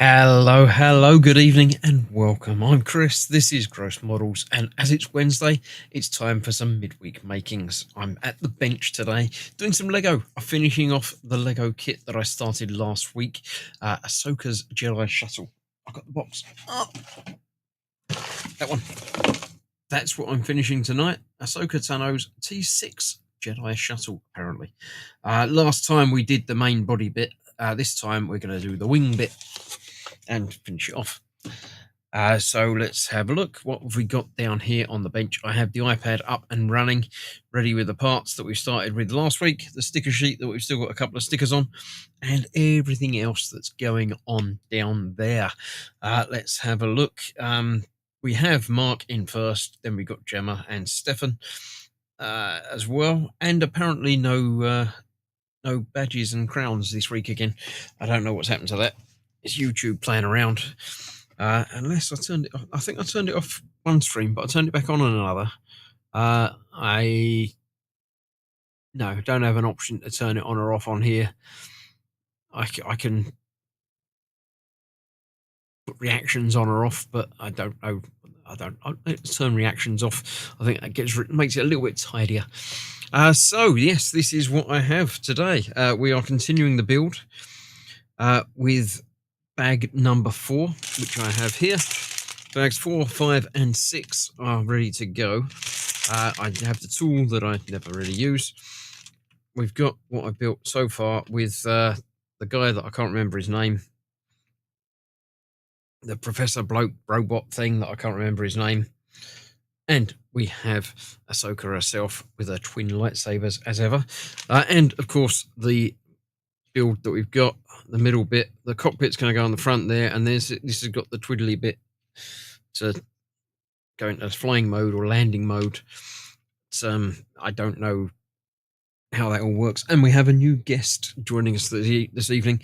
Hello, good evening and welcome. I'm Chris, this is Gross Models, and as it's Wednesday, it's time for some midweek makings. I'm at the bench today doing some Lego. I'm finishing off the Lego kit that I started last week, Ahsoka's Jedi Shuttle. I've got the box. Oh, that one. That's what I'm finishing tonight, Ahsoka Tano's T6 Jedi Shuttle, apparently. Last time we did the main body bit. This time we're going to do the wing bit and finish it off. So let's have a look. What have we got down here on the bench? I have the iPad up and running, ready with the parts that we started with last week, the sticker sheet that we've still got a couple of stickers on, and everything else that's going on down there. Let's have a look. We have Mark in first, then we got Gemma and Stefan as well, and apparently no badges and crowns this week again. I don't know what's happened to that. It's YouTube playing around. Unless I turned it off. I think I turned it off one stream, but I turned it back on another. I don't have an option to turn it on or off on here. I can put reactions on or off, but I don't know. I turn reactions off. I think that makes it a little bit tidier. So yes, this is what I have today. We are continuing the build with bag number 4, which I have here. Bags 4, 5, and 6 are ready to go. I have the tool that I never really use. We've got what I've built so far with the guy that I can't remember his name. The Professor Bloke robot thing that I can't remember his name. And we have Ahsoka herself with her twin lightsabers as ever. And of course the build that we've got, the middle bit, the cockpit's going to go on the front there, and this has got the twiddly bit to go into flying mode or landing mode. I don't know how that all works. And we have a new guest joining us this evening.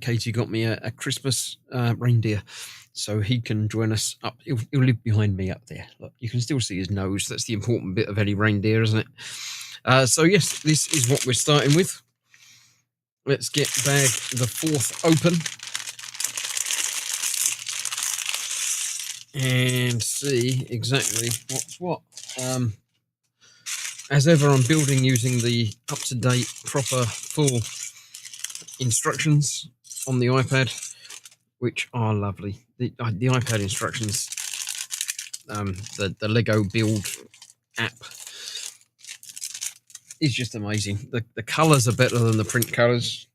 Katie got me a Christmas reindeer, so he can join us up. He'll live behind me up there. Look, you can still see his nose. That's the important bit of any reindeer, isn't it? So yes, this is what we're starting with. Let's get bag the 4th open and see exactly what's what. As ever, I'm building using the up-to-date, proper, full instructions on the iPad, which are lovely. The iPad instructions, the Lego build app, is just amazing. The colours are better than the print colours.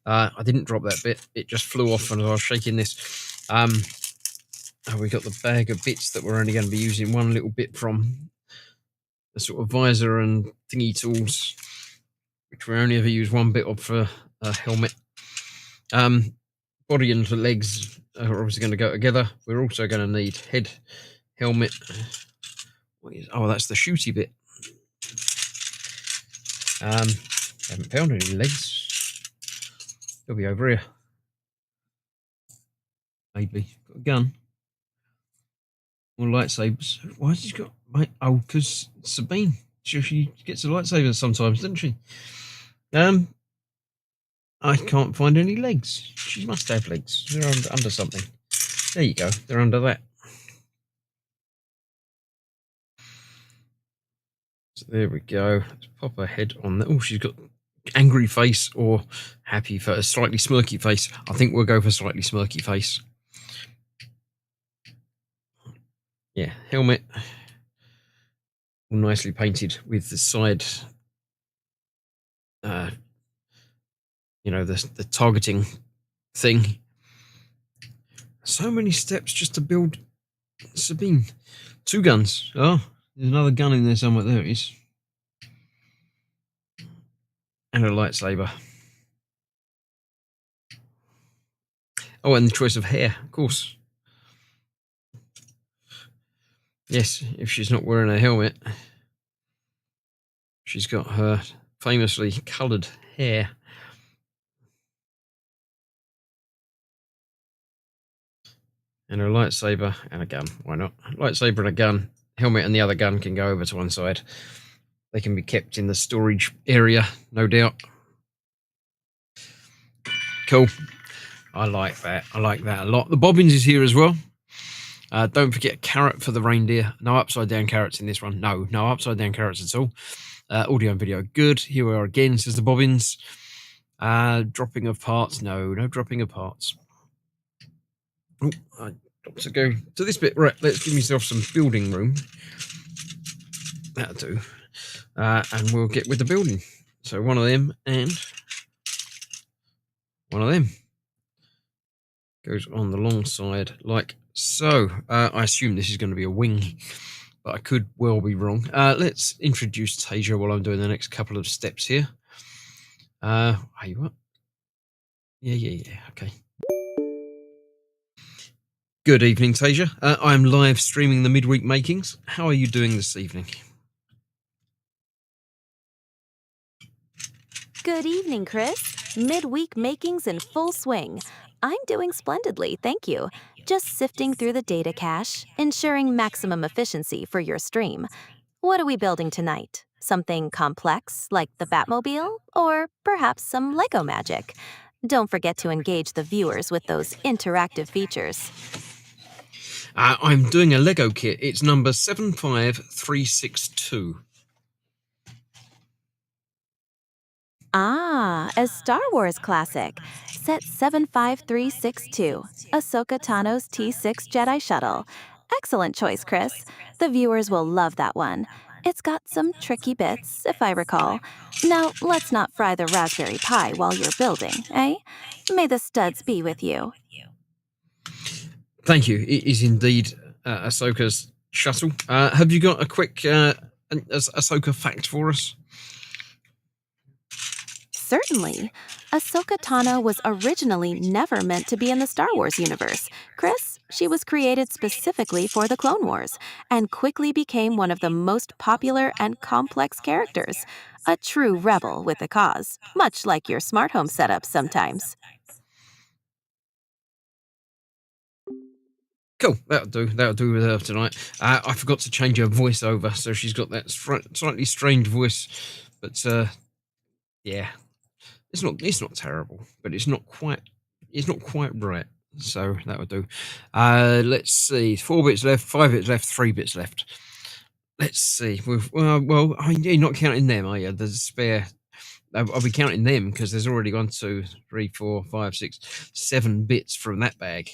I didn't drop that bit. It just flew off when I was shaking this. We got the bag of bits that we're only going to be using one little bit from. The sort of visor and thingy tools, which we only ever use one bit of for a helmet. Body and legs are obviously going to go together. We're also going to need head, helmet. That's the shooty bit. Haven't found any legs. They'll be over here. Maybe. Got a gun. More lightsabers. Why has he got... Oh, because Sabine. She gets a lightsaber sometimes, doesn't she? I can't find any legs. She must have legs. They're under something. There you go. They're under that. So there we go. Let's pop her head on there. Oh, she's got angry face or happy face. Slightly smirky face. I think we'll go for slightly smirky face. Yeah, helmet. All nicely painted with the side, the targeting thing. So many steps just to build Sabine. 2 guns. Oh, there's another gun in there somewhere. There it is. And a lightsaber. Oh, and the choice of hair, of course. Yes, if she's not wearing a helmet, she's got her famously coloured hair. And a lightsaber and a gun. Why not? Lightsaber and a gun. Helmet and the other gun can go over to one side. They can be kept in the storage area, no doubt. Cool. I like that. I like that a lot. The bobbins is here as well. Don't forget a carrot for the reindeer. No upside down carrots in this one. No upside down carrots at all. Audio and video good. Here we are again, says the bobbins. Dropping of parts. No dropping of parts. Oh, I got to go to this bit. Right, let's give myself some building room. That'll do. And we'll get with the building. So one of them and one of them goes on the long side like so. I assume this is going to be a wing, but I could well be wrong. Let's introduce Tasia while I'm doing the next couple of steps here. Are you up? Yeah. Okay. Good evening, Tasia. I'm live streaming the Midweek Makings. How are you doing this evening? Good evening, Chris. Midweek Makings in full swing. I'm doing splendidly, thank you. Just sifting through the data cache, ensuring maximum efficiency for your stream. What are we building tonight? Something complex, like the Batmobile? Or perhaps some Lego magic? Don't forget to engage the viewers with those interactive features. I'm doing a Lego kit. It's number 75362. Ah, a Star Wars classic. Set 75362, Ahsoka Tano's T6 Jedi Shuttle. Excellent choice, Chris. The viewers will love that one. It's got some tricky bits, if I recall. Now, let's not fry the Raspberry Pi while you're building, eh? May the studs be with you. Thank you. It is indeed Ahsoka's shuttle. Have you got a quick Ahsoka fact for us? Certainly. Ahsoka Tano was originally never meant to be in the Star Wars universe. Chris, she was created specifically for the Clone Wars and quickly became one of the most popular and complex characters. A true rebel with a cause, much like your smart home setup sometimes. Cool, that'll do with her tonight. I forgot to change her voice over, so she's got that slightly strange voice. But yeah, it's not terrible, but it's not quite right. So that would do. Let's see, 4 bits left, 5 bits left, 3 bits left. Let's see. Well, you're not counting them, are you? There's spare. I'll be counting them because there's already 1, 2, 3, 4, 5, 6, 7 bits from that bag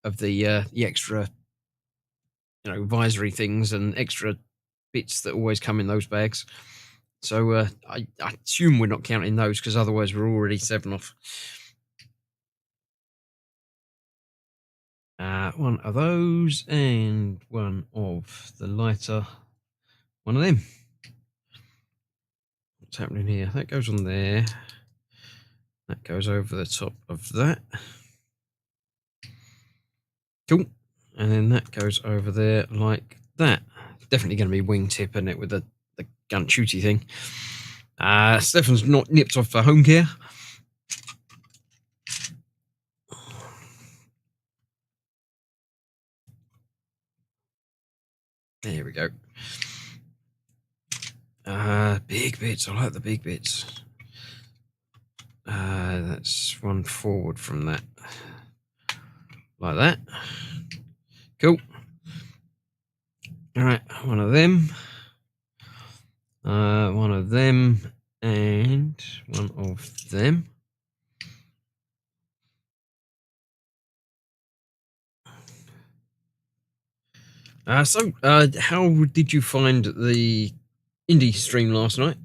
of the extra, visory things and extra bits that always come in those bags. So I assume we're not counting those because otherwise we're already 7 off. One of those and one of the lighter. One of them. What's happening here? That goes on there. That goes over the top of that. Cool. And then that goes over there like that. Definitely going to be wingtip in it with the gun shooty thing. Stefan's not nipped off for home care. There we go. Big bits. I like the big bits. That's one forward from that. Like that. Cool. All right, one of them. One of them. And one of them. So how did you find the indie stream last night?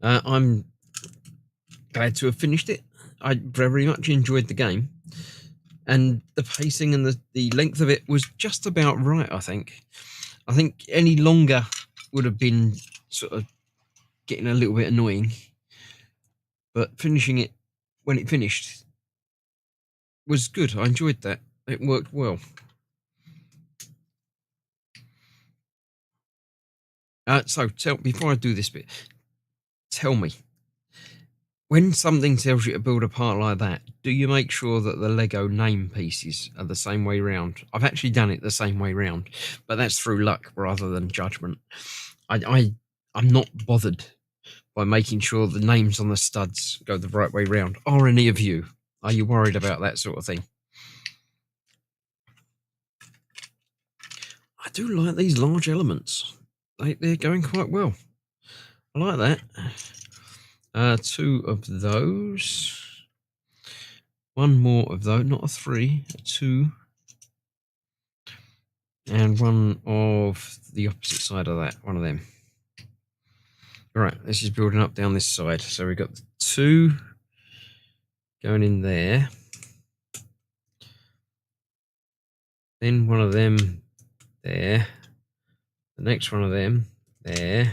I'm glad to have finished it. I very much enjoyed the game, and the pacing and the length of it was just about right. I think any longer would have been sort of getting a little bit annoying, but finishing it when it finished was good. I enjoyed that. It worked well. So before I do this bit, tell me, when something tells you to build a part like that, do you make sure that the Lego name pieces are the same way round? I've actually done it the same way round, but that's through luck rather than judgment. I'm not bothered by making sure the names on the studs go the right way round. Are any of you? Are you worried about that sort of thing? I do like these large elements. They're going quite well. I like that. 2 of those. 1 more of those, not a 3, a 2. And 1 of the opposite side of that, 1 of them. All right, this is building up down this side. So we've got the 2 going in there. Then 1 of them there. The next 1 of them there.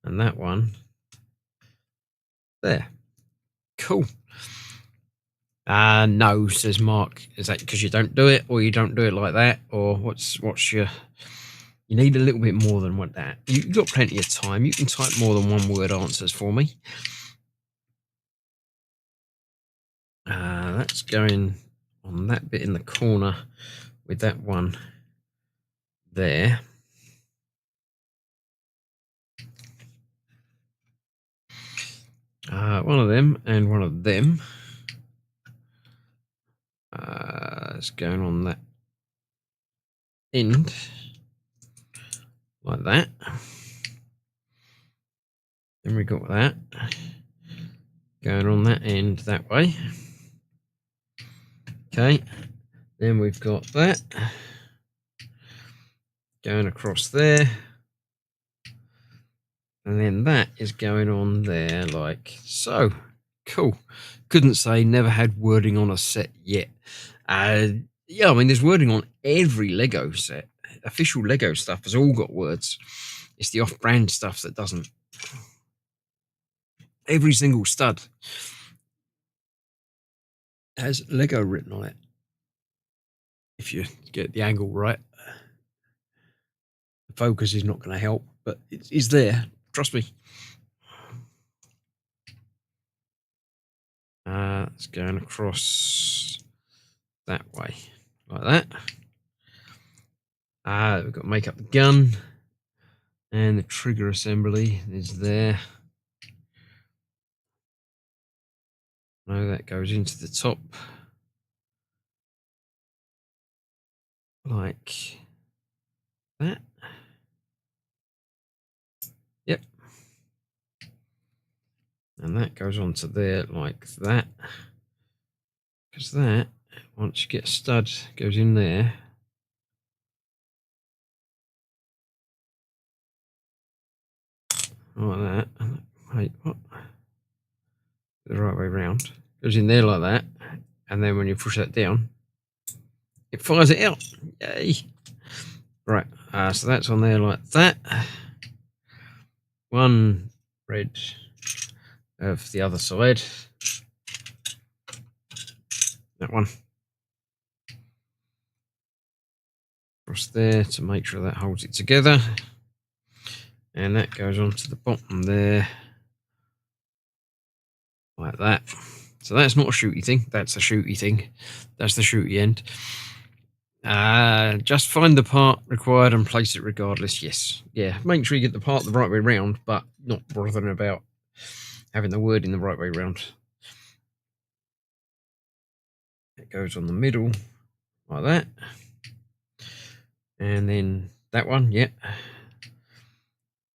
And that one there. Cool. No, says Mark. Is that because you don't do it, or you don't do it like that, or what's your? You need a little bit more than what that. You've got plenty of time. You can type more than 1 word answers for me. That's going on that bit in the corner with that one there. One of them and 1 of them. It's going on that end like that. Then we got that going on that end that way. Okay, then we've got that going across there, and then that is going on there like so. Cool. Couldn't say never had wording on a set yet. Yeah, I mean, there's wording on every Lego set. Official Lego stuff has all got words. It's the off-brand stuff that doesn't. Every single stud has Lego written on it. If you get the angle right. The focus is not going to help, but it's there. Trust me. It's going across that way, like that. We've got to make up the gun, and the trigger assembly is there. No, that goes into the top, like that. Yep. And that goes onto there like that. Because that, once you get a stud, goes in there. Like that. Wait, what? The right way round. Goes in there like that. And then when you push that down, it fires it out. Yay. Right. So that's on there like that. 1 red of the other side. That one. Across there to make sure that holds it together. And that goes onto the bottom there. Like that. So that's not a shooty thing. That's a shooty thing. That's the shooty end. Just find the part required and place it regardless. Yes. Yeah. Make sure you get the part the right way round, but not bothering about having the word in the right way round. It goes on the middle like that. And then that one, yeah,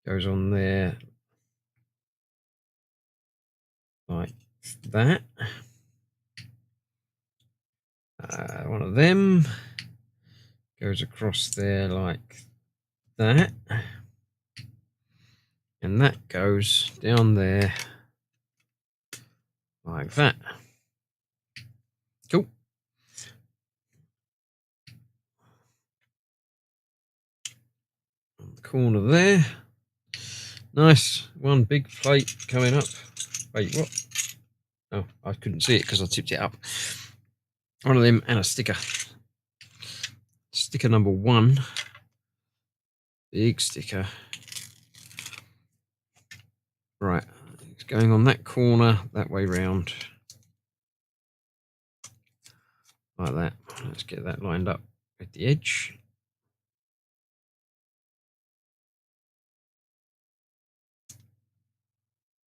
goes on there like that. One of them goes across there like that. And that goes down there like that. Cool. On the corner there. Nice. 1 big plate coming up. Wait, what? Oh, I couldn't see it because I tipped it up. 1 of them and a sticker. Sticker number 1. Big sticker. Right. It's going on that corner, that way round. Like that. Let's get that lined up at the edge.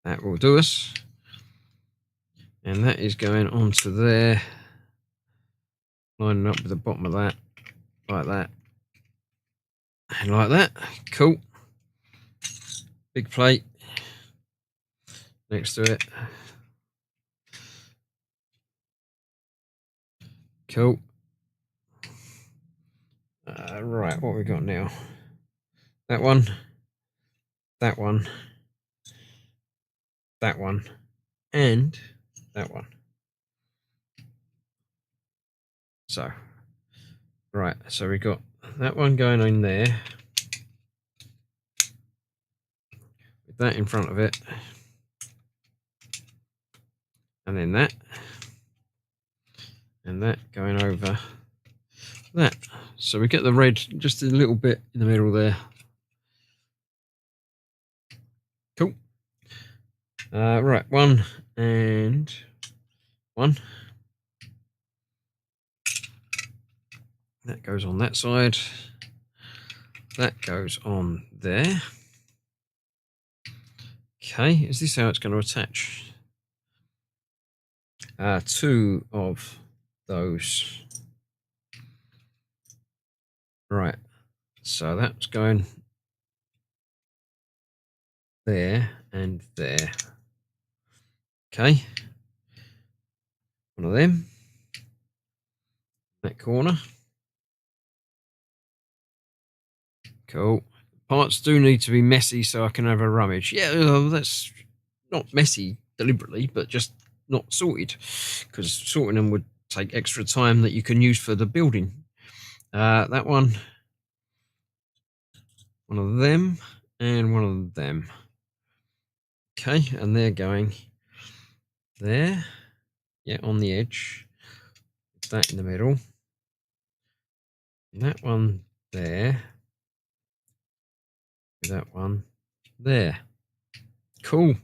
That will do us. And that is going onto there, lining up with the bottom of that, like that, and like that. Cool. Big plate next to it. Cool. Right, what we got now? That one, that one, that one, and that one. So, right, so we got that one going in there, with that in front of it, and then that, and that going over that. So we get the red just a little bit in the middle there. Cool. Right, one and one. That goes on that side. That goes on there. Okay, is this how it's going to attach? Two of those. Right, so that's going there and there. Okay, one of them. That corner. Cool. Parts do need to be messy so I can have a rummage. Yeah, that's not messy deliberately, but just not sorted, because sorting them would take extra time that you can use for the building. That one of them, and one of them. Okay, and they're going there. Yeah, on the edge. That in the middle. And that one there. That one there. Cool.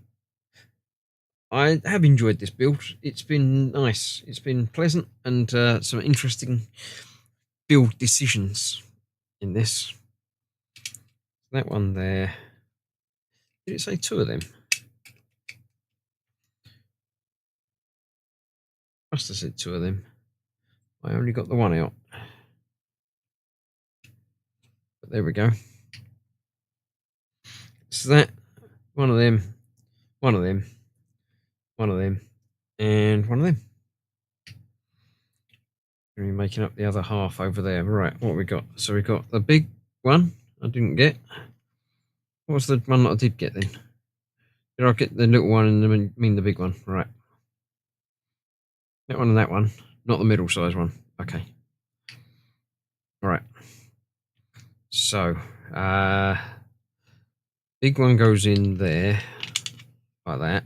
I have enjoyed this build. It's been nice. It's been pleasant, and some interesting build decisions in this. That one there. Did it say two of them? Must have said two of them. I only got the one out. But there we go. So that, one of them, one of them, one of them, and one of them. We're making up the other half over there. Right, what we got? So we got the big one I didn't get. What was the one that I did get then? Did I get the little one and mean the big one? Right. That one and that one. Not the middle size one. Okay. All right. So, big one goes in there like that.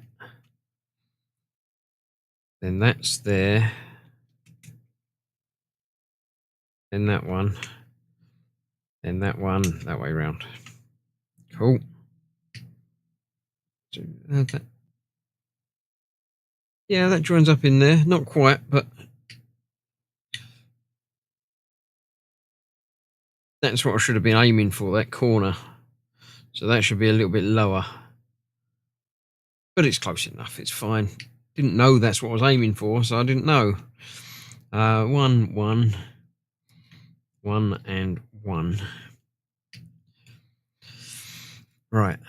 Then that's there. Then that one. Then that one that way around. Cool. So, yeah, that joins up in there. Not quite, but that's what I should have been aiming for, that corner. So that should be a little bit lower. But it's close enough. It's fine. Didn't know that's what I was aiming for, so I didn't know. One, and one. Right.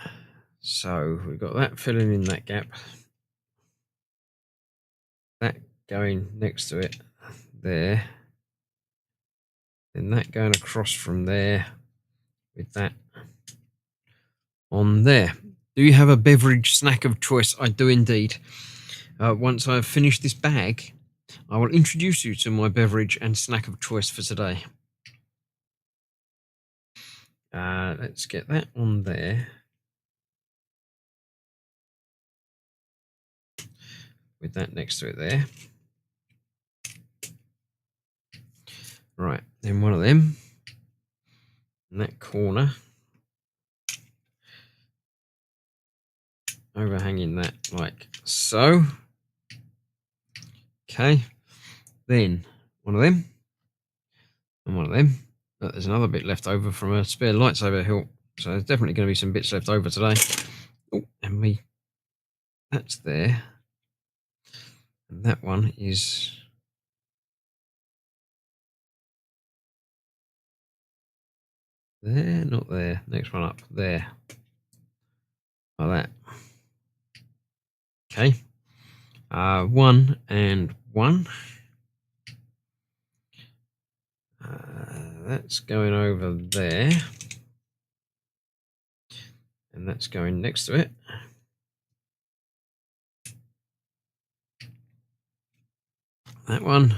So we've got that filling in that gap. That going next to it there. Then that going across from there with that on there. Do you have a beverage snack of choice? I do indeed. Once I've finished this bag, I will introduce you to my beverage and snack of choice for today. Let's get that on there. With that next to it there. Right, then one of them. In that corner. Overhanging that like so. Okay. Then one of them. And one of them. But there's another bit left over from a spare lightsaber hilt. So there's definitely going to be some bits left over today. Oh, and me. That's there. And that one is there, not there. Next one up, there. Like that. Okay. 1 and 1. That's going over there. And that's going next to it. That one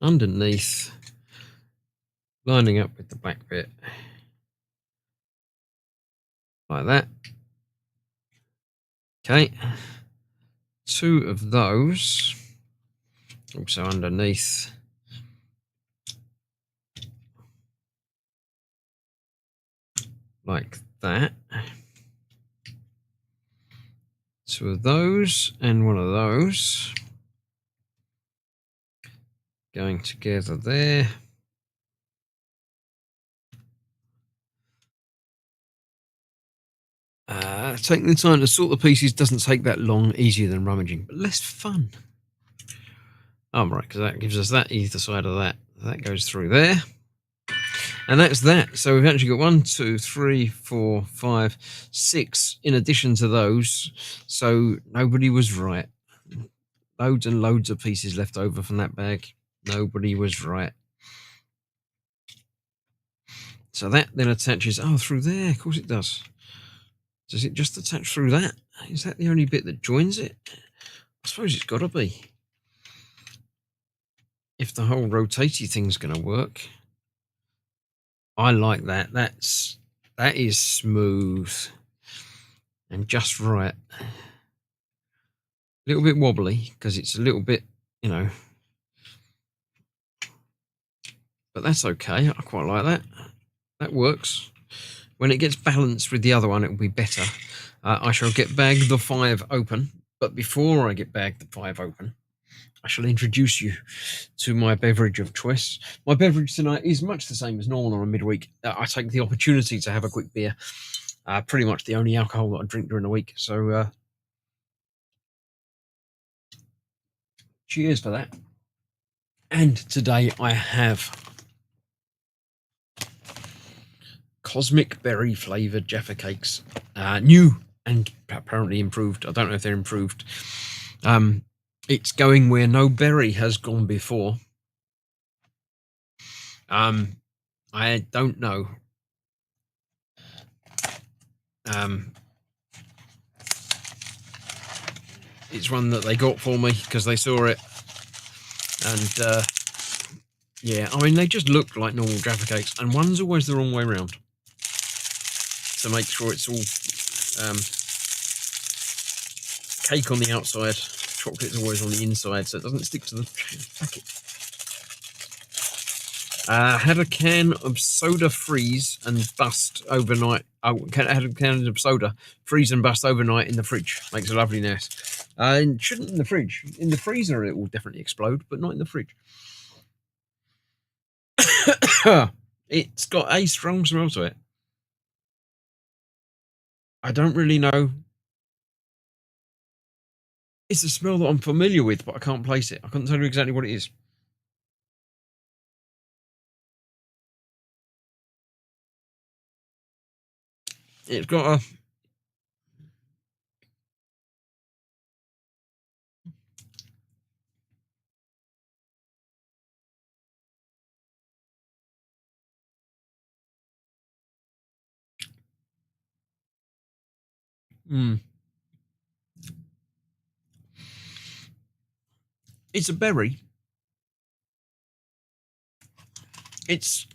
underneath, lining up with the back bit. Like that. Okay. 2 of those also underneath. Like that. 2 of those and 1 of those going together there. Taking the time to sort the pieces doesn't take that long, easier than rummaging, but less fun. Oh, right, because that gives us that either side of that. That goes through there. And that's that. So we've actually got 1, 2, 3, 4, 5, 6 in addition to those. So nobody was right. Loads and loads of pieces left over from that bag. Nobody was right. So that then attaches, through there. Of course it does. Does it just attach through that? Is that the only bit that joins it? I suppose it's got to be. If the whole rotatey thing's going to work. I like that. That is smooth and just right. A little bit wobbly because it's a little bit, but that's okay. I quite like that. That works. When it gets balanced with the other one, it will be better. I shall get bag the 5 open, but before I get bag the 5 open, I shall introduce you to my beverage of choice. My beverage tonight is much the same as normal on a midweek. I take the opportunity to have a quick beer. Pretty much the only alcohol that I drink during the week. So cheers for that. And today I have Cosmic Berry flavoured Jaffa Cakes. New and apparently improved. I don't know if they're improved. It's going where no berry has gone before. I don't know. It's one that they got for me because they saw it. And yeah, I mean, they just look like normal Jaffa Cakes. And one's always the wrong way around. To make sure it's all cake on the outside, chocolate's always on the inside, so it doesn't stick to the packet. Had a can of soda freeze and bust overnight. Had a can of soda freeze and bust overnight in the fridge. Makes a lovely nest. And shouldn't in the fridge. In the freezer, it will definitely explode, but not in the fridge. It's got a strong smell to it. I don't really know. It's a smell that I'm familiar with, but I can't place it. I couldn't tell you exactly what it is. It's got a... It's a berry. It's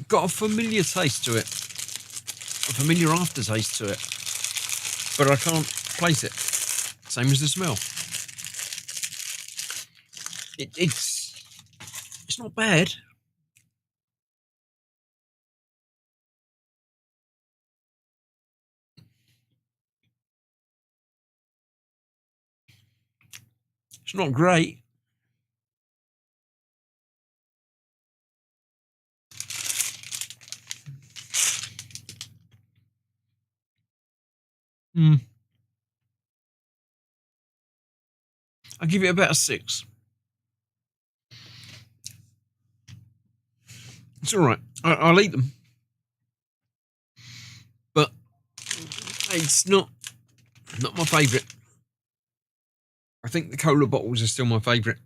got a familiar taste to it. A familiar aftertaste to it. But I can't place it. Same as the smell. It's not bad. It's not great. I'll give it about a 6. It's all right. I'll eat them, but it's not my favourite. I think the cola bottles are still my favourite.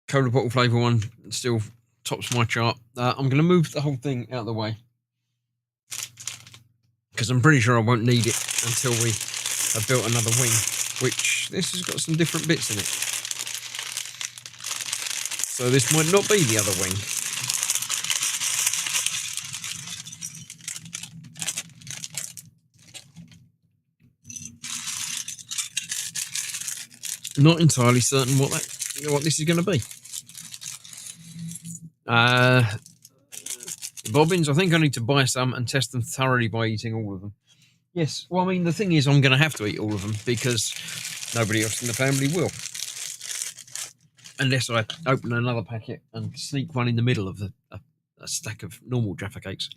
Cola bottle flavour one still tops my chart. I'm going to move the whole thing out of the way because I'm pretty sure I won't need it until we have built another wing, which this has got some different bits in it. So this might not be the other wing. Not entirely certain what this is going to be. Bobbins, I think I need to buy some and test them thoroughly by eating all of them. Yes, well, I mean, the thing is, I'm going to have to eat all of them because nobody else in the family will. Unless I open another packet and sneak one in the middle of a stack of normal Jaffa cakes.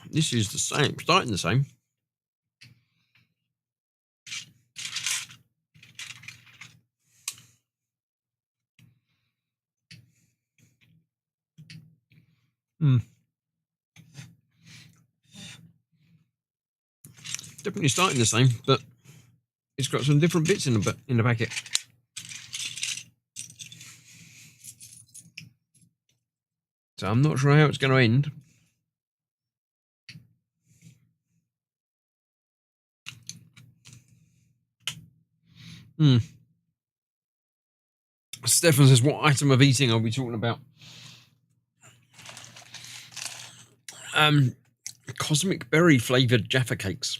This is the same, starting the same. Definitely starting the same, but it's got some different bits in the packet. So I'm not sure how it's going to end. Stefan says, what item of eating are we talking about? Cosmic berry flavoured Jaffa cakes.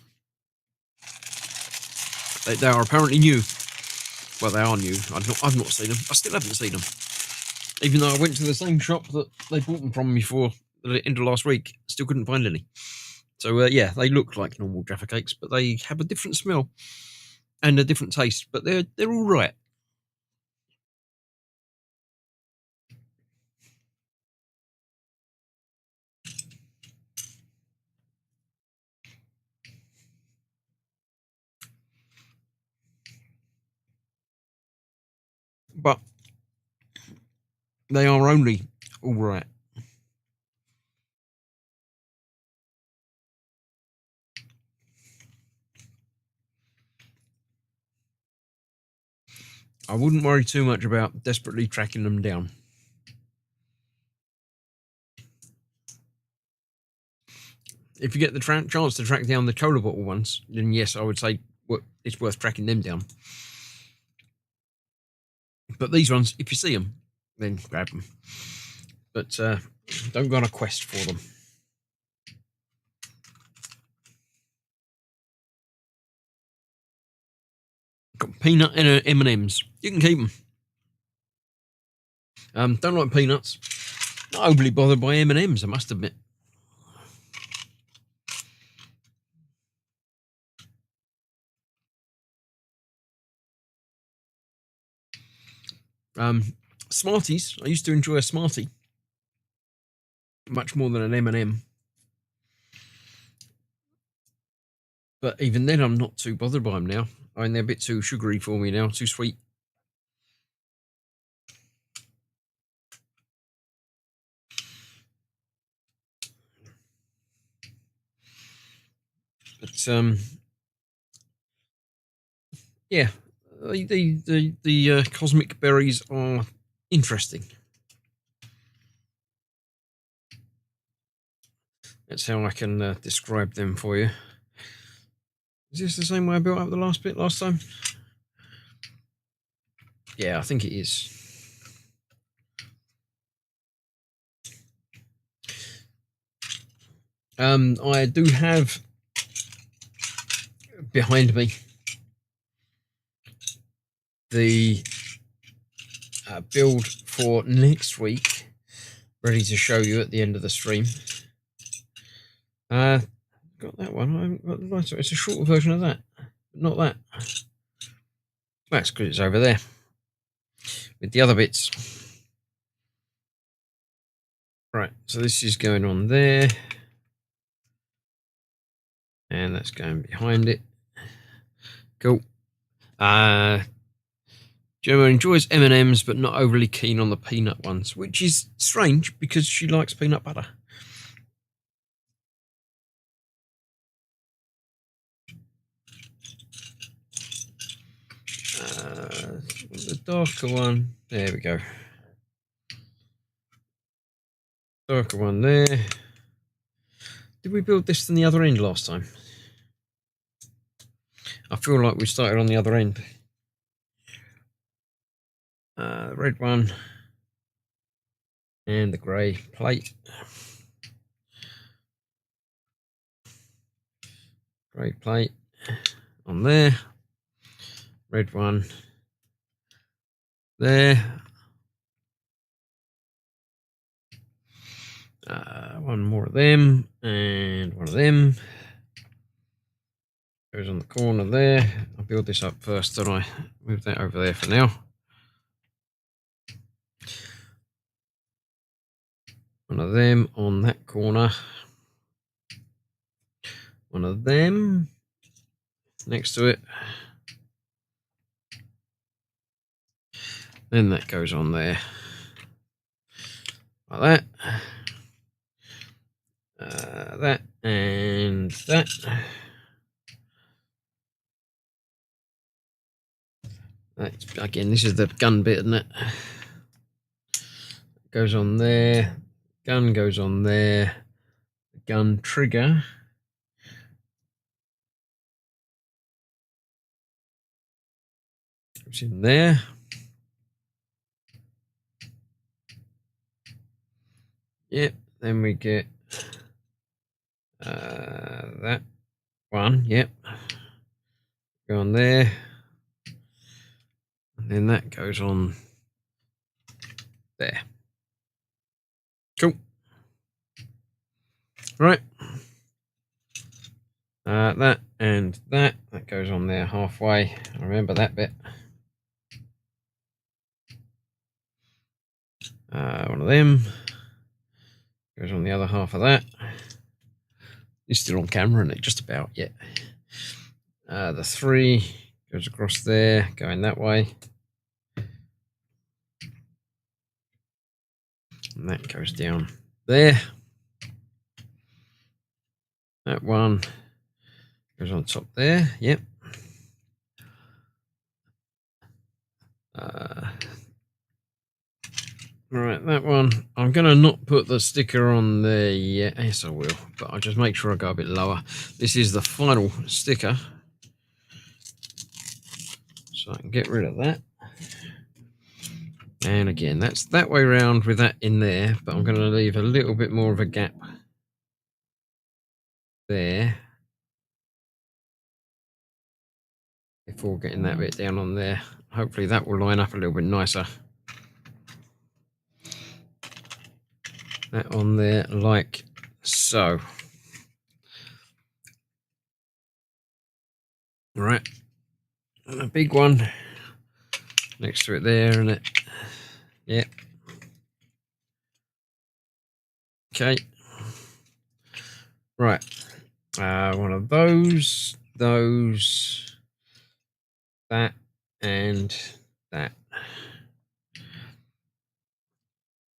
They are apparently new. Well, they are new. I've not seen them. I still haven't seen them. Even though I went to the same shop that they bought them from me for the end of last week, still couldn't find any. So yeah, they look like normal Jaffa cakes, but they have a different smell and a different taste. But they're all right. But they are only all right. I wouldn't worry too much about desperately tracking them down. If you get the chance to track down the cola bottle ones, then yes, I would say it's worth tracking them down. But these ones, if you see them, then grab them. But don't go on a quest for them. Got peanut and M&Ms. You can keep them. Don't like peanuts. Not overly bothered by M&Ms, I must admit. Smarties. I used to enjoy a Smartie much more than an M&M. But even then, I'm not too bothered by them now. I mean, they're a bit too sugary for me now, too sweet. But yeah, the cosmic berries are interesting. That's how I can describe them for you. Is this the same way I built up the last bit last time? Yeah, I think it is. I do have behind me the build for next week, ready to show you at the end of the stream. Got that one. I haven't got the lighter. It's a shorter version of that. but not that. That's because it's over there with the other bits. Right, so this is going on there, and that's going behind it. Cool. Gemma enjoys M&Ms, but not overly keen on the peanut ones, which is strange because she likes peanut butter. The darker one, there we go. Darker one there. Did we build this from the other end last time? I feel like we started on the other end. The red one and the grey plate. Grey plate on there. Red one there. One more of them and one of them. Goes on the corner there. I'll build this up first, then I move that over there for now. One of them on that corner. One of them next to it. Then that goes on there. Like that. That and that. That's, again, this is the gun bit, isn't it? Goes on there. Gun goes on there. The gun trigger. Goes in there. Yep. Then we get that one. Yep. Go on there. And then that goes on there. Cool. Right. That and that goes on there halfway. I remember that bit. One of them goes on the other half of that. It's still on camera, isn't it? Just about, yeah. The 3 goes across there, going that way. And that goes down there. That one goes on top there, yep. Right, that one. I'm going to not put the sticker on there yet. Yes, I will, but I'll just make sure I go a bit lower. This is the final sticker. So I can get rid of that. And again, that's that way round with that in there, but I'm going to leave a little bit more of a gap there before getting that bit down on there. Hopefully that will line up a little bit nicer. That on there like so. All right, and a big one next to it there, and it, yeah. Okay. Right. One of those, that, and that.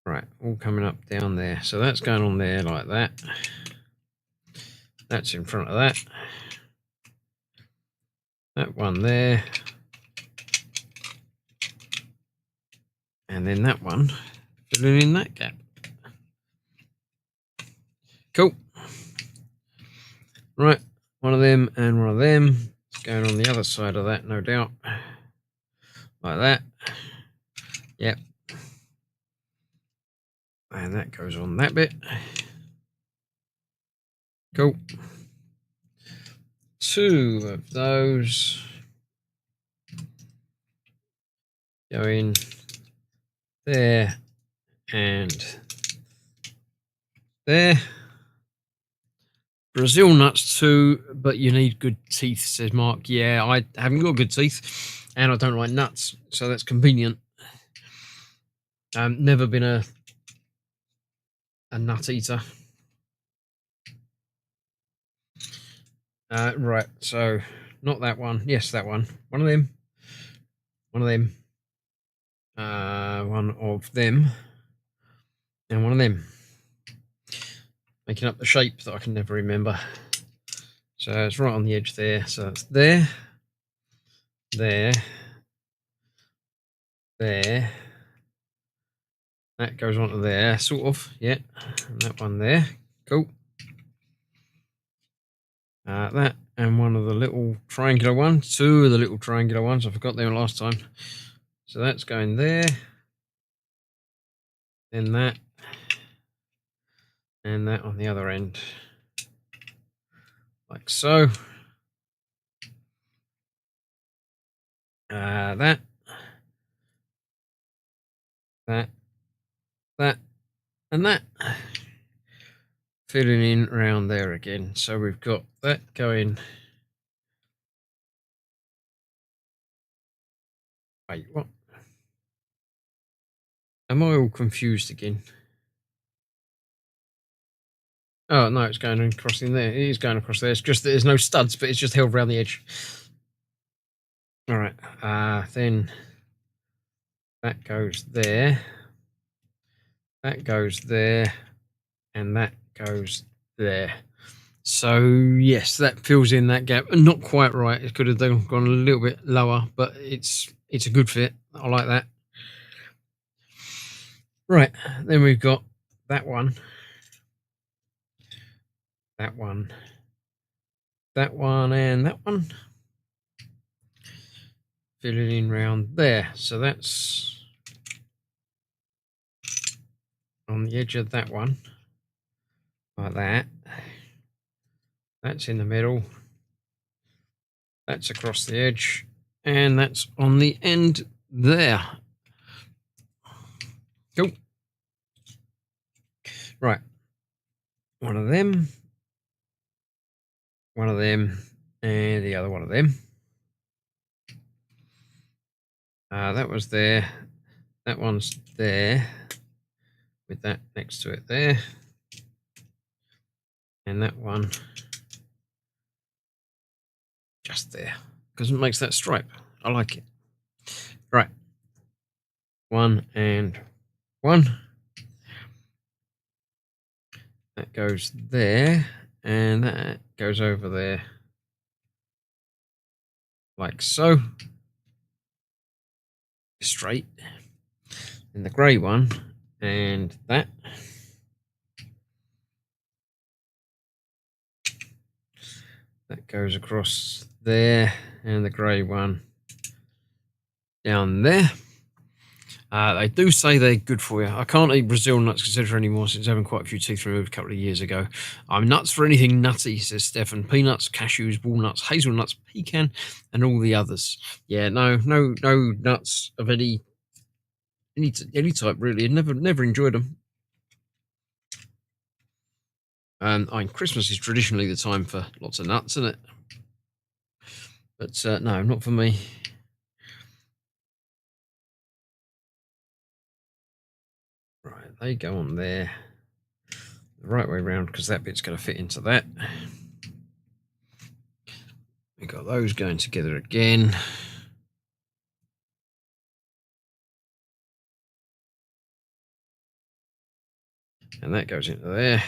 Right, all coming up down there. So that's going on there like that. That's in front of that. That one there. And then that one filling in that gap. Cool. Right, one of them and one of them. It's going on the other side of that, no doubt. Like that. Yep. And that goes on that bit. Cool. 2 of those going there and there. Brazil nuts too, but you need good teeth, says Mark. Yeah, I haven't got good teeth, and I don't like nuts, so that's convenient. Never been a nut eater. Right, so not that one. Yes, that one. One of them. One of them. One of them. And one of them. Making up the shape that I can never remember. So it's right on the edge there. So it's there. There. There. That goes onto there, sort of. Yeah. And that one there. Cool. That and one of the little triangular ones. Two of the little triangular ones. I forgot them last time. So that's going there. Then that. And that on the other end. Like so. That. That. That. And that. Filling in around there again. So we've got that going. Wait, what? Am I all confused again? Oh, no, it's going across in there. It is going across there. It's just that there's no studs, but it's just held around the edge. All right. Then that goes there. That goes there. And that goes there. So, yes, that fills in that gap. Not quite right. It could have gone a little bit lower, but it's a good fit. I like that. Right. Then we've got that one. That one. That one and that one. Fill it in round there. So that's on the edge of that one. Like that. That's in the middle. That's across the edge. And that's on the end there. Cool. Right. One of them. One of them. And the other one of them. That was there. That one's there. With that next to it there. And that one just there. Because it makes that stripe. I like it. Right. One and one. That goes there. And that goes over there. Like so. Straight. And the grey one. And that. That goes across there. And the grey one down there. They do say they're good for you. I can't eat Brazil nuts etc. anymore since having quite a few teeth removed a couple of years ago. I'm nuts for anything nutty, says Stefan. Peanuts, cashews, walnuts, hazelnuts, pecan, and all the others. Yeah, no nuts of any type really. Never enjoyed them. Christmas is traditionally the time for lots of nuts, isn't it? But no, not for me. Right, they go on there the right way around because that bit's going to fit into that. We got those going together again. And that goes into there.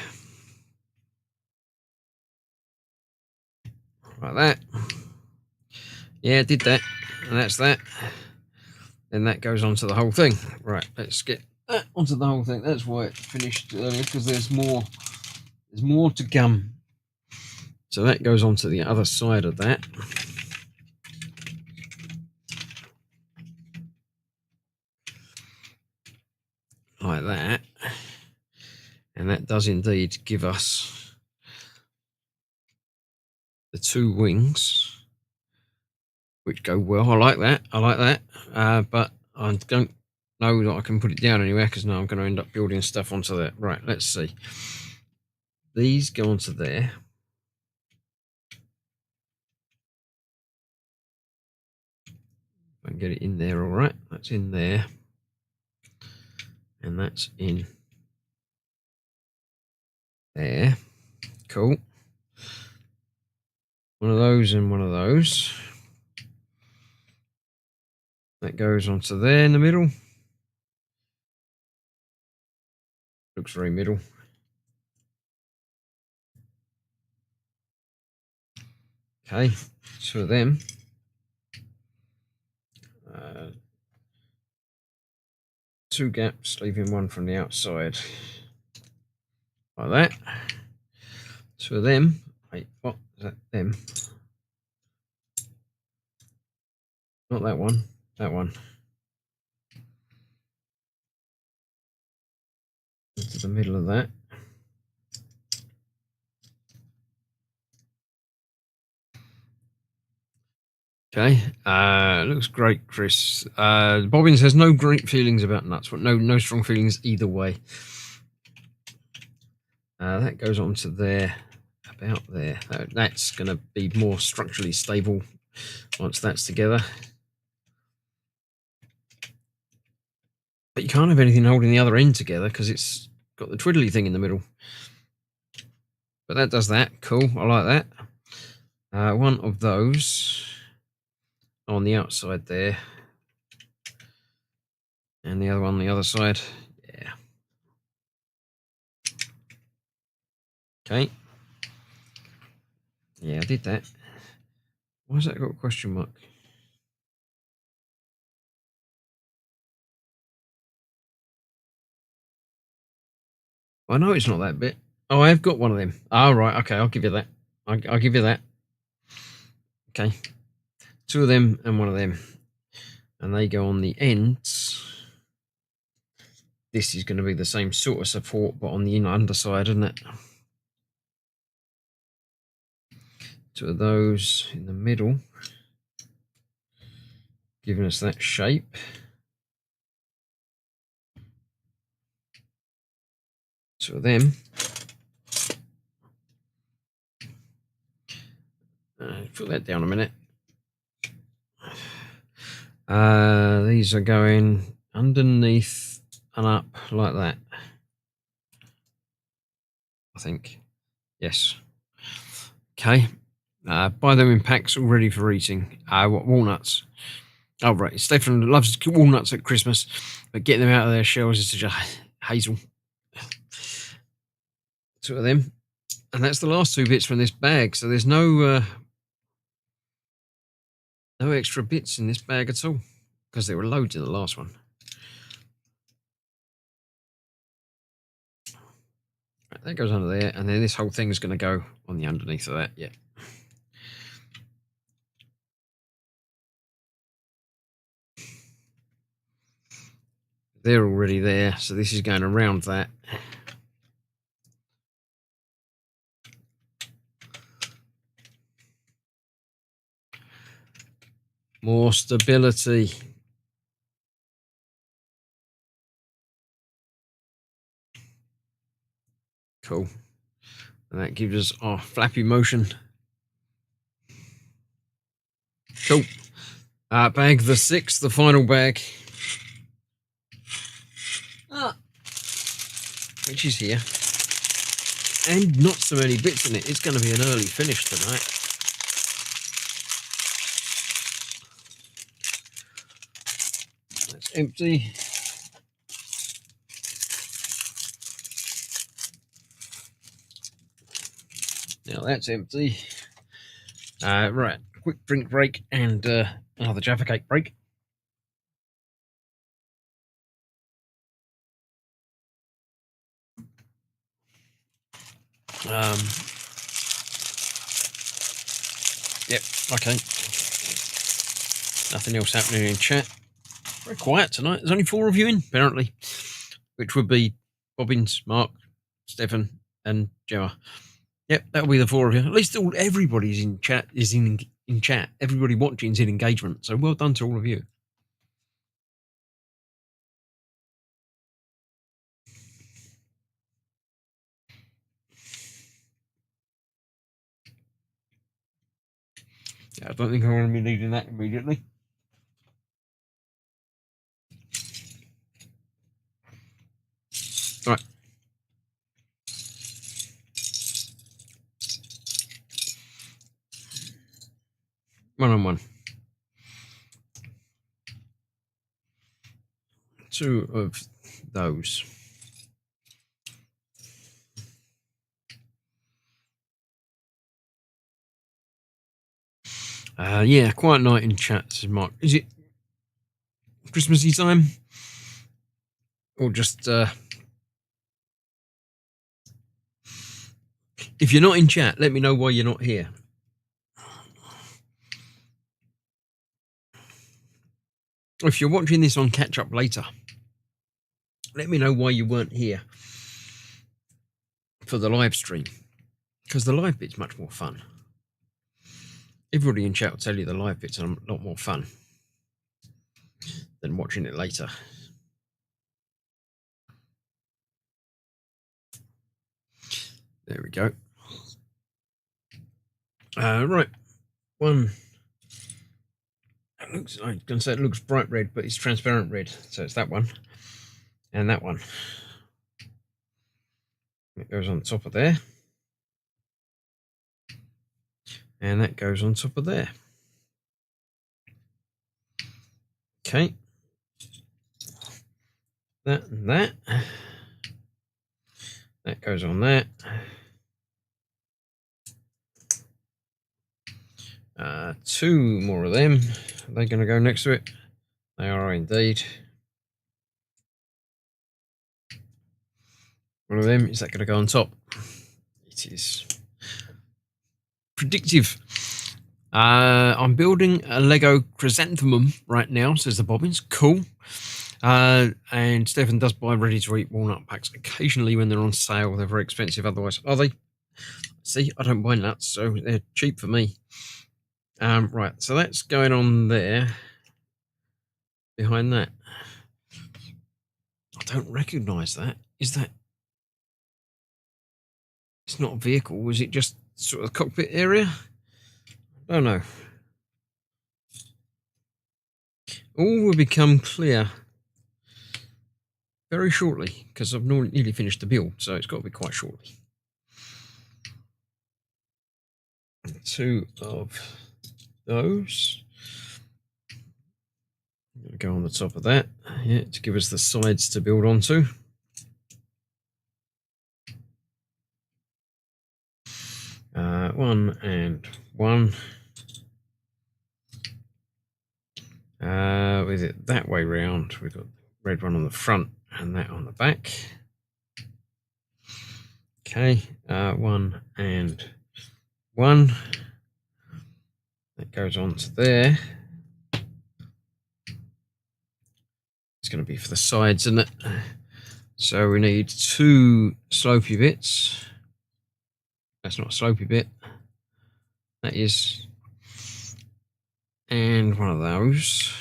Like that. Yeah, did that. And that's that. Then that goes onto the whole thing. Right, let's get that onto the whole thing. That's why it finished earlier, because there's more to come. So that goes onto the other side of that. Like that. And that does indeed give us the two wings, which go well. I like that. But I don't know that I can put it down anywhere because now I'm going to end up building stuff onto that. Right, let's see. These go onto there. I can get it in there all right. That's in there. And that's in there. Cool. One of those and one of those. That goes onto there in the middle. Looks very middle. Okay, two of them. Two gaps, leaving one from the outside. Like that. Two of them. Wait, what? Is that them? Not that one. That one. Into the middle of that. Okay, looks great, Chris. Bobbins has no great feelings about nuts, but no strong feelings either way. That goes on to there, about there. That's going to be more structurally stable once that's together. But you can't have anything holding the other end together because it's got the twiddly thing in the middle. But that does that. Cool, I like that. One of those on the outside there. And the other one on the other side. Yeah. Okay. Yeah, I did that. Why has that got a question mark? I know it's not that bit. Oh, I have got one of them. Oh, right. Okay, I'll give you that. I'll give you that. Okay. Two of them and one of them. And they go on the ends. This is going to be the same sort of support, but on the underside, isn't it? Two of those in the middle. Giving us that shape. Two of them. Put that down a minute. These are going underneath and up like that. I think. Yes. Okay. Buy them in packs all ready for eating. What, walnuts? Oh, right. Stefan loves walnuts at Christmas, but getting them out of their shells is such a hassle. Two of them. And that's the last two bits from this bag. So there's no extra bits in this bag at all because there were loads in the last one. Right, that goes under there. And then this whole thing is going to go on the underneath of that. Yeah. They're already there. So this is going around that. More stability. Cool. And that gives us our flappy motion. Cool. Bag the 6, the final bag. Which is here. And not so many bits in it. It's going to be an early finish tonight. That's empty. Now that's empty. Right, quick drink break and another Jaffa Cake break. Yep, okay. Nothing else happening in chat. Very quiet tonight. There's only 4 of you in, apparently. Which would be Bobbins, Mark, Stefan, and Gemma. Yep, that'll be the 4 of you. At least everybody's in chat. Is in chat. Everybody watching is in engagement. So well done to all of you. Yeah, I don't think I'm going to be needing that immediately. Right. One-on-one. Two of those. Yeah, quiet night in chat, says Mark. Is it Christmassy time? Or just if you're not in chat, let me know why you're not here. If you're watching this on catch up later, let me know why you weren't here for the live stream, because the live bit's much more fun. Everybody in chat will tell you the live bit's a lot more fun than watching it later. There we go. Right, one. It looks. I was going to say it looks bright red, but it's transparent red, so it's that one and that one. It goes on top of there, and that goes on top of there. Okay, that and that. That goes on that. Two more of them. Are they going to go next to it? They are indeed. One of them, is that going to go on top? It is. Predictive. I'm building a Lego chrysanthemum right now, says the Bobbins. Cool. And Stefan does buy ready-to-eat walnut packs occasionally when they're on sale. They're very expensive otherwise. Are they? See, I don't buy nuts, so they're cheap for me. Right, so that's going on there. Behind that. I don't recognise that. Is that... It's not a vehicle. Is it just sort of the cockpit area? I don't know. All will become clear very shortly, because I've nearly finished the build, so it's got to be quite shortly. Two of those. I'm going to go on the top of that, yeah, to give us the sides to build onto. One and one. With it that way round, we've got the red one on the front and that on the back. Okay, one and one. That goes on to there. It's going to be for the sides, isn't it? So we need two slopey bits. That's not a slopey bit. That is. And one of those.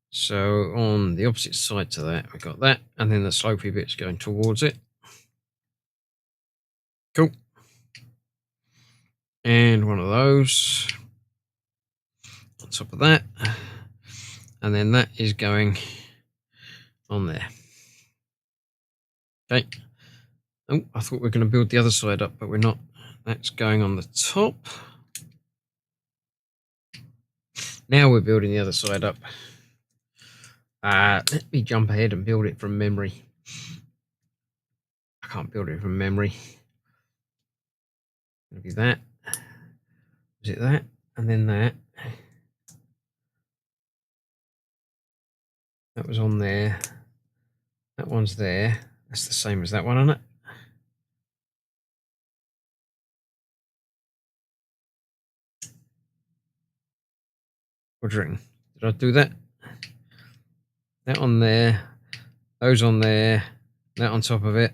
So on the opposite side to that, we've got that. And then the slopey bit's going towards it. Cool. And one of those. On top of that. And then that is going on there. Okay. Oh, I thought we were going to build the other side up, but we're not. That's going on the top. Now we're building the other side up. Let me jump ahead and build it from memory. I can't build it from memory. It'll be that. Is it that? And then that. That was on there. That one's there. That's the same as that one, isn't it? What do you reckon? Did I do that? That on there. Those on there. That on top of it.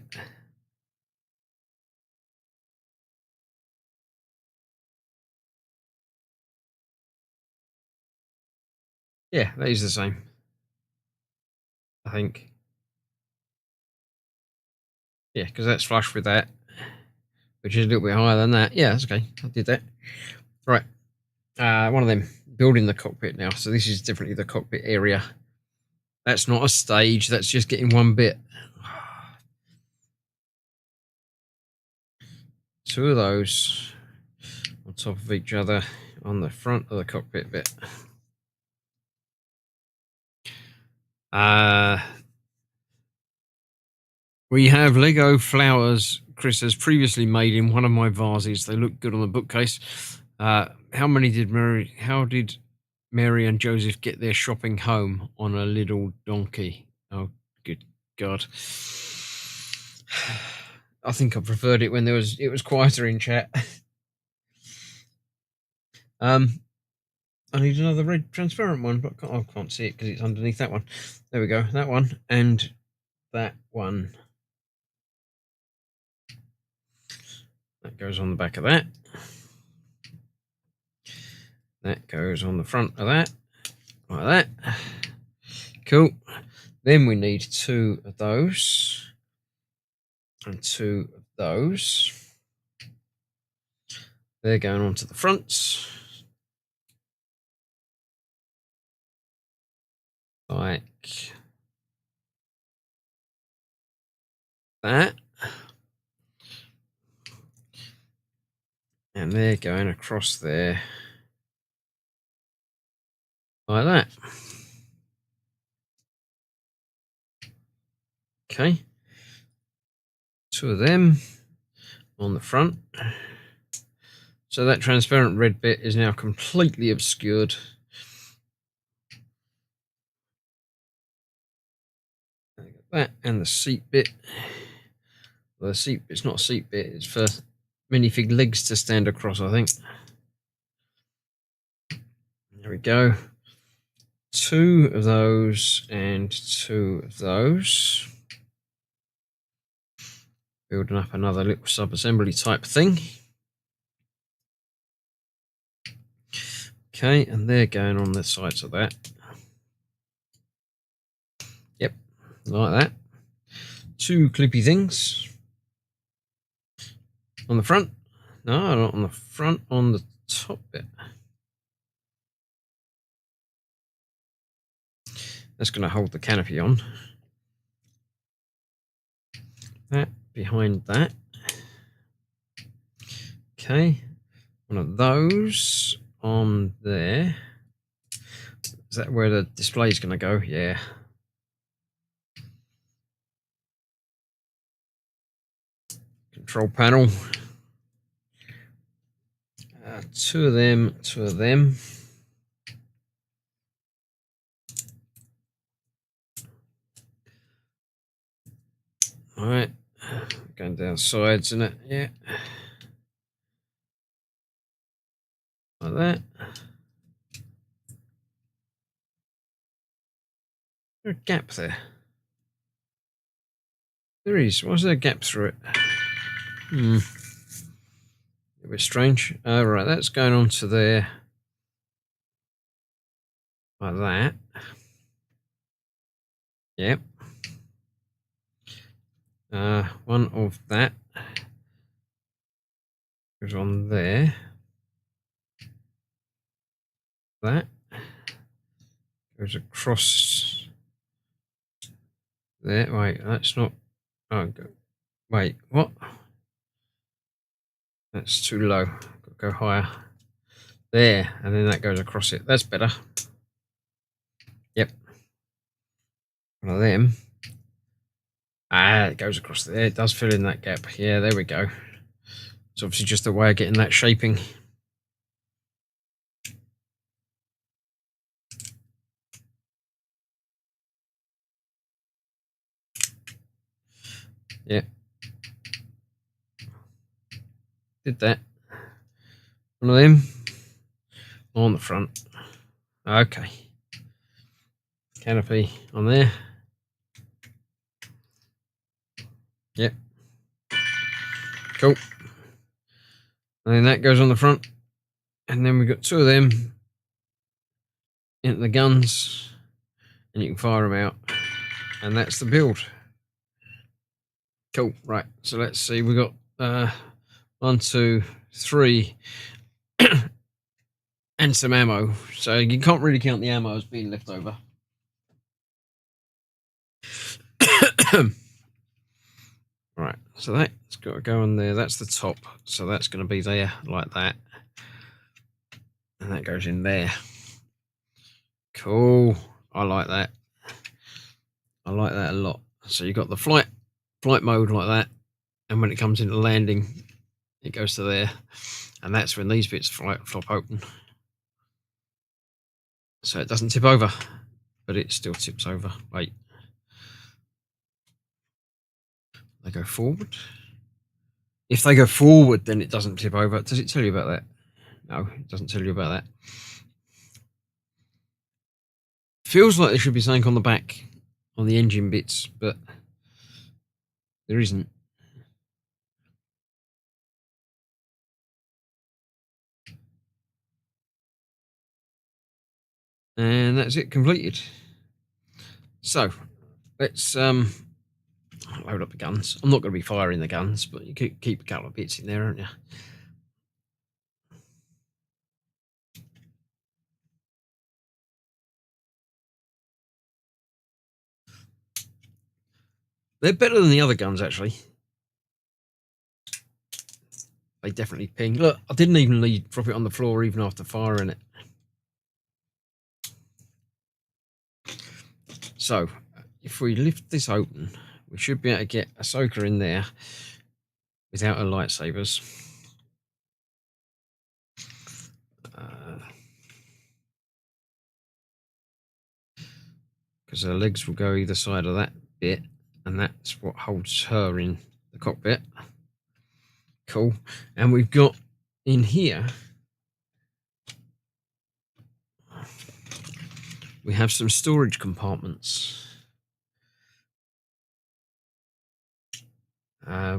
Yeah, that is the same. I think. Yeah, because that's flush with that, which is a little bit higher than that. Yeah, that's okay. I did that. Right. One of them. Building the cockpit now. So this is definitely the cockpit area. That's not a stage. That's just getting one bit. two of those on top of each other on the front of the cockpit bit. We have Lego flowers Chris has previously made in one of my vases. They look good on the bookcase. How did Mary and Joseph get their shopping home on a little donkey? Oh, good God. I think I preferred it when it was quieter in chat. I need another red transparent one, but I can't see it because it's underneath that one. There we go. That one and that one. That goes on the back of that. That goes on the front of that. Like that. Cool. Then we need two of those. And two of those. They're going onto the fronts. Like that. And they're going across there. Like that. Okay. Two of them on the front. So that transparent red bit is now completely obscured. That and the seat bit. Well, the seat bit's not a seat bit, it's for minifig legs to stand across, I think. There we go. Two of those and two of those. Building up another little sub-assembly type thing. Okay, and they're going on the sides of that. Yep, like that. Two clippy things. On the front. No, not on the front, on the top bit. That's going to hold the canopy on. That behind that. Okay, one of those on there. Is that where the display is going to go? Yeah. Control panel. Two of them, two of them. All right, going down sides in it, yeah. Like that. Is there a gap there? There is. Why is there a gap through it? A bit strange. Right, that's going on to there. Like that. Yep. One of that goes on there. That goes across there. Wait, that's not. Oh, wait, what? That's too low. Got to go higher. There, and then that goes across it. That's better. Yep. One of them. It goes across there. It does fill in that gap. Yeah, there we go. It's obviously just a way of getting that shaping. Yeah. Did that. One of them on the front. Okay. Canopy on there. Yep. Cool. And then that goes on the front. And then we've got two of them into the guns. And you can fire them out. And that's the build. Cool. Right. So let's see. We've got 1, 2, 3. And some ammo. So you can't really count the ammo as being left over. Right, so that's got to go on there. That's the top, so that's going to be there like that, and that goes in there. Cool. I like that. I like that a lot. So you've got the flight mode like that, and when it comes into landing, it goes to there, and that's when these bits flop open, so it doesn't tip over, but it still tips over. Wait, they go forward. If they go forward, then it doesn't tip over. Does it tell you about that? No, it doesn't tell you about that. Feels like there should be something on the back, on the engine bits, but there isn't. And that's it, completed. So let's load up the guns. I'm not going to be firing the guns, but you keep a couple of bits in there, aren't you? They're better than the other guns, actually. They definitely ping. Look, I didn't even drop it on the floor even after firing it. So if we lift this open, we should be able to get Ahsoka in there without her lightsabers. Because her legs will go either side of that bit, and that's what holds her in the cockpit. Cool. And we've got in here, we have some storage compartments,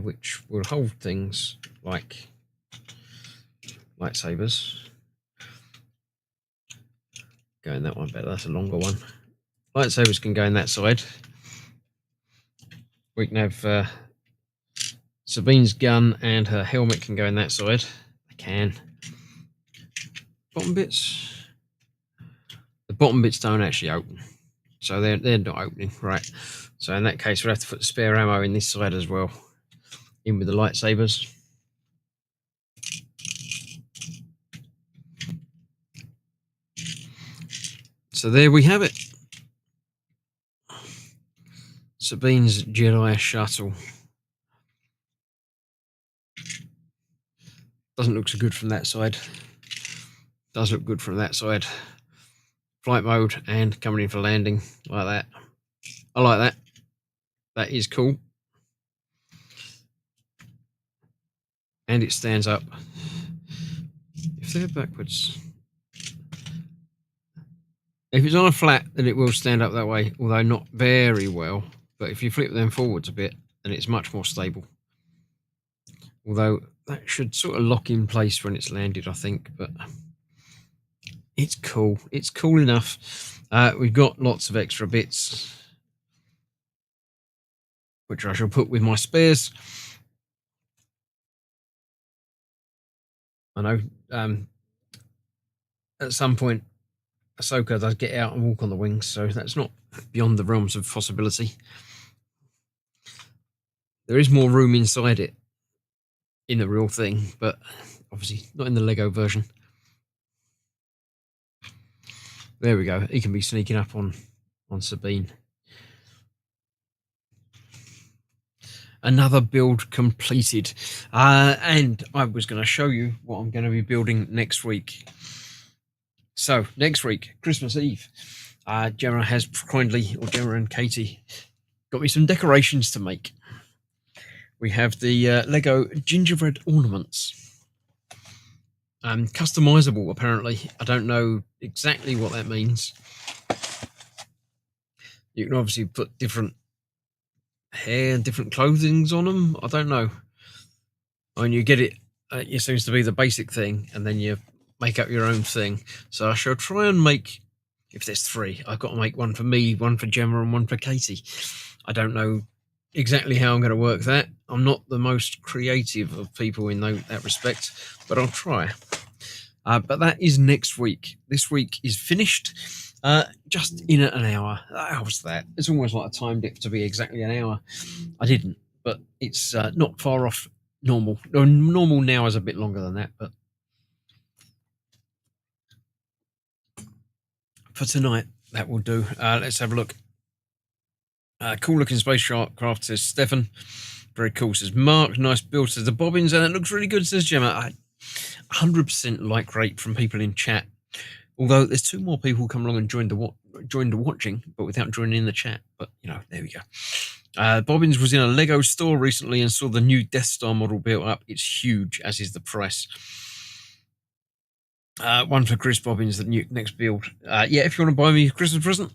which will hold things like lightsabers. Go in that one better, that's a longer one. Lightsabers can go in that side. We can have Sabine's gun and her helmet can go in that side. They can. Bottom bits. The bottom bits don't actually open, so they're not opening, right? So in that case, we'll have to put spare ammo in this side as well, in with the lightsabers. So there we have it. Sabine's Jedi shuttle. Doesn't look so good from that side. Does look good from that side. Flight mode and coming in for landing like that. I like that. That is cool. And it stands up. If they're backwards, if it's on a flat, then it will stand up that way, although not very well. But if you flip them forwards a bit, then it's much more stable. Although that should sort of lock in place when it's landed, I think. But it's cool. It's cool enough. We've got lots of extra bits, which I shall put with my spares. I know at some point Ahsoka does get out and walk on the wings, so that's not beyond the realms of possibility. There is more room inside it in the real thing, but obviously not in the Lego version. There we go. He can be sneaking up on Sabine. Another build completed. And I was going to show you what I'm going to be building next week. So next week, Christmas Eve, Gemma has kindly, or Gemma and Katie, got me some decorations to make. We have the Lego gingerbread ornaments. Customizable, apparently. I don't know exactly what that means. You can obviously put different hair and different clothings on them. I don't know. When you get it, it seems to be the basic thing, and then you make up your own thing. So I shall try and make, if there's three, I've got to make one for me, one for Gemma, and one for Katie. I don't know exactly how I'm going to work that. I'm not the most creative of people in that respect, but I'll try. But that is next week. This week is finished. Just in an hour. How's that? It's almost like I timed it to be exactly an hour. I didn't, but it's not far off normal. Normal now is a bit longer than that, but for tonight, that will do. Let's have a look. Cool looking spacecraft, says Stefan. Very cool, says Mark. Nice build, says the Bobbins, and it looks really good, says Gemma. 100% like rate from people in chat. Although there's 2 more people come along and joined the watching, but without joining in the chat. But there we go. Bobbins was in a Lego store recently and saw the new Death Star model built up. It's huge, as is the price. One for Chris Bobbins, the new next build. Yeah, if you want to buy me a Christmas present,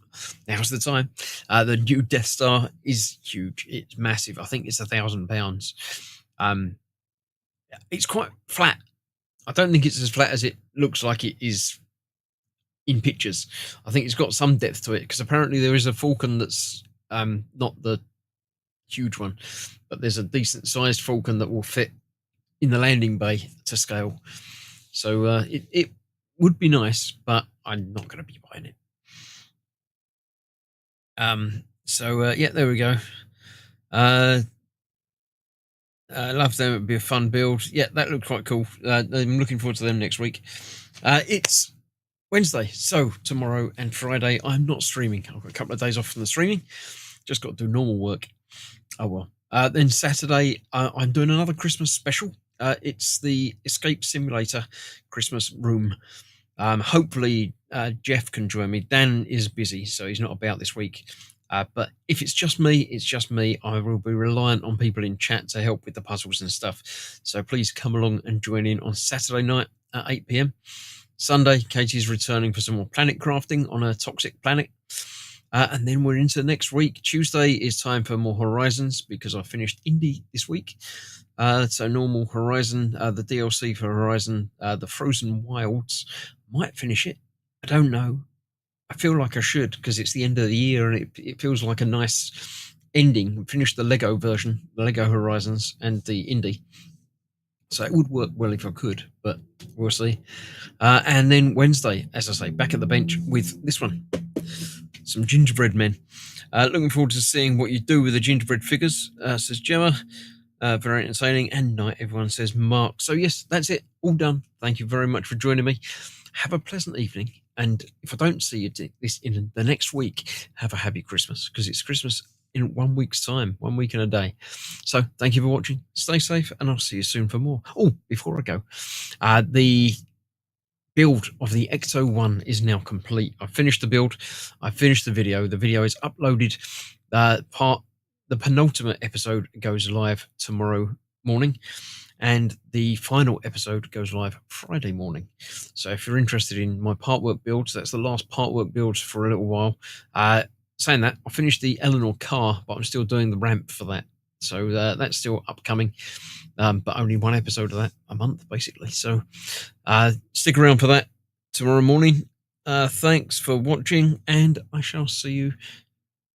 now's the time. The new Death Star is huge. It's massive. I think it's £1,000. It's quite flat. I don't think it's as flat as it looks like it is in pictures. I think it's got some depth to it, because apparently there is a Falcon that's not the huge one, but there's a decent sized Falcon that will fit in the landing bay to scale. So it would be nice, but I'm not going to be buying it. Yeah, there we go. I love them. It'd be a fun build. Yeah, that looked quite cool. I'm looking forward to them next week. It's Wednesday, so tomorrow and Friday I'm not streaming. I've got a couple of days off from the streaming. Just got to do normal work. Oh well. Then Saturday I'm doing another Christmas special. It's the Escape Simulator Christmas room. Hopefully Jeff can join me. Dan is busy, so he's not about this week. But if it's just me, it's just me. I will be reliant on people in chat to help with the puzzles and stuff. So please come along and join in on Saturday night at 8 p.m. Sunday, Katie's returning for some more planet crafting on a toxic planet. And then we're into next week. Tuesday is time for more Horizons, because I finished Indie this week. So normal Horizon, the DLC for Horizon, the Frozen Wilds. Might finish it. I don't know. I feel like I should, because it's the end of the year and it feels like a nice ending. Finish the Lego version, the Lego Horizons, and the Indie. So it would work well if I could, but we'll see. And then Wednesday, as I say, back at the bench with this one. Some gingerbread men. Looking forward to seeing what you do with the gingerbread figures, says Gemma. Very entertaining. And night, everyone, says Mark. So yes, that's it. All done. Thank you very much for joining me. Have a pleasant evening. And if I don't see you this in the next week, have a happy Christmas, because it's Christmas in 1 week's time, 1 week and a day. So thank you for watching. Stay safe, and I'll see you soon for more. Oh, before I go, the build of the Ecto 1 is now complete. I finished the build. I finished the video. The video is uploaded. The penultimate episode goes live tomorrow morning, and the final episode goes live Friday morning. So if you're interested in my part work builds, that's the last part work builds for a little while. Saying that, I finished the Eleanor car, but I'm still doing the ramp for that. So that's still upcoming, but only one episode of that a month, basically. So stick around for that tomorrow morning. Thanks for watching, and I shall see you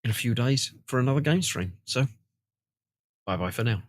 in a few days for another game stream. So bye-bye for now.